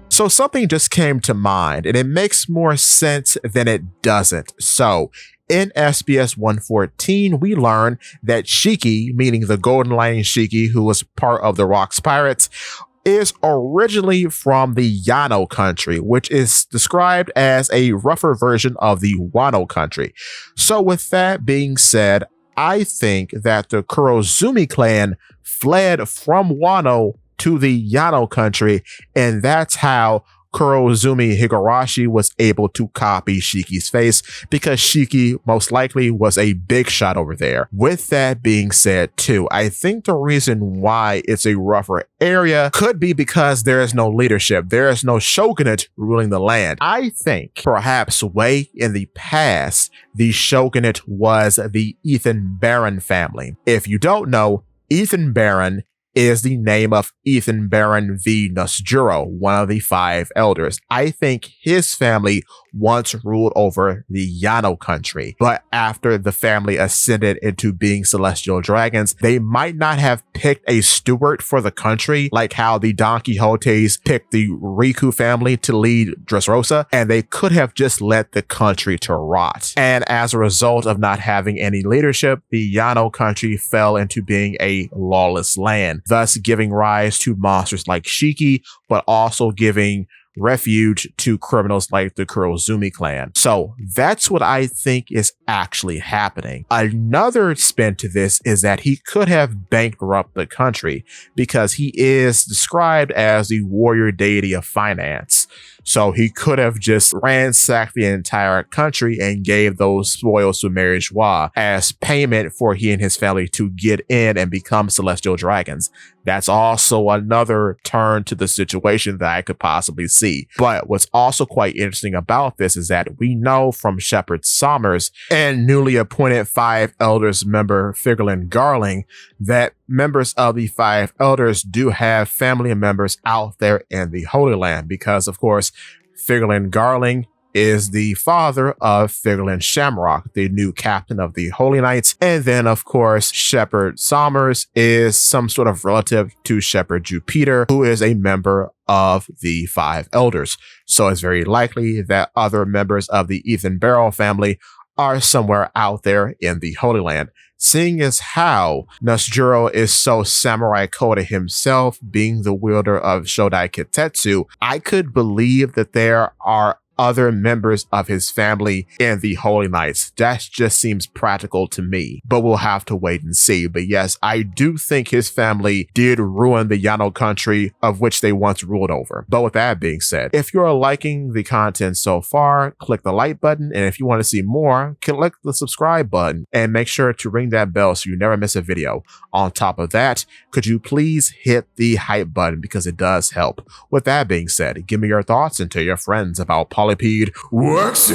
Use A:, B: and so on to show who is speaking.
A: So something just came to mind, and it makes more sense than it doesn't. So in SBS 114, we learn that Shiki, meaning the Golden Lion Shiki, who was part of the Rocks Pirates, is originally from the Yano country, which is described as a rougher version of the Wano country. So with that being said, I think that the Kurozumi clan fled from Wano to the Yano country, and that's how Kurozumi Higurashi was able to copy Shiki's face, because Shiki most likely was a big shot over there. With that being said too, I think the reason why it's a rougher area could be because there is no leadership. There is no shogunate ruling the land. I think perhaps way in the past, the shogunate was the Ethan Baron family. If you don't know, Ethan Baron is the name of Ethan Baron V. Nusjuro, one of the 5 elders. I think his family once ruled over the Yano country, but after the family ascended into being celestial dragons, they might not have picked a steward for the country, like how the Don Quixotes picked the Riku family to lead Dressrosa, and they could have just let the country to rot. And as a result of not having any leadership, the Yano country fell into being a lawless land, thus giving rise to monsters like Shiki, but also giving refuge to criminals like the Kurozumi clan. So that's what I think is actually happening. Another spin to this is that he could have bankrupted the country, because he is described as the warrior deity of finance. So he could have just ransacked the entire country and gave those spoils to Mary Joie as payment for he and his family to get in and become celestial dragons. That's also another turn to the situation that I could possibly see. But what's also quite interesting about this is that we know from Shepard Sommers and newly appointed 5 Elders member Figurlin Garling that members of the 5 Elders do have family members out there in the Holy Land, because of course Figurlin Garling is the father of Figurlin Shamrock, the new captain of the Holy Knights. And then, of course, Shepard Sommers is some sort of relative to Shepard Jupiter, who is a member of the 5 Elders. So it's very likely that other members of the Ethan Barrow family are somewhere out there in the Holy Land. Seeing as how Nusjuro is so samurai coded himself, being the wielder of Shodai Kitetsu, I could believe that there are other members of his family in the Holy Knights. That just seems practical to me, but we'll have to wait and see. But yes, I do think his family did ruin the Yano country of which they once ruled over. But with that being said, if you're liking the content so far, click the like button. And if you want to see more, click the subscribe button and make sure to ring that bell so you never miss a video. On top of that, could you please hit the hype button, because it does help. With that being said, give me your thoughts and tell your friends about Polypede Works.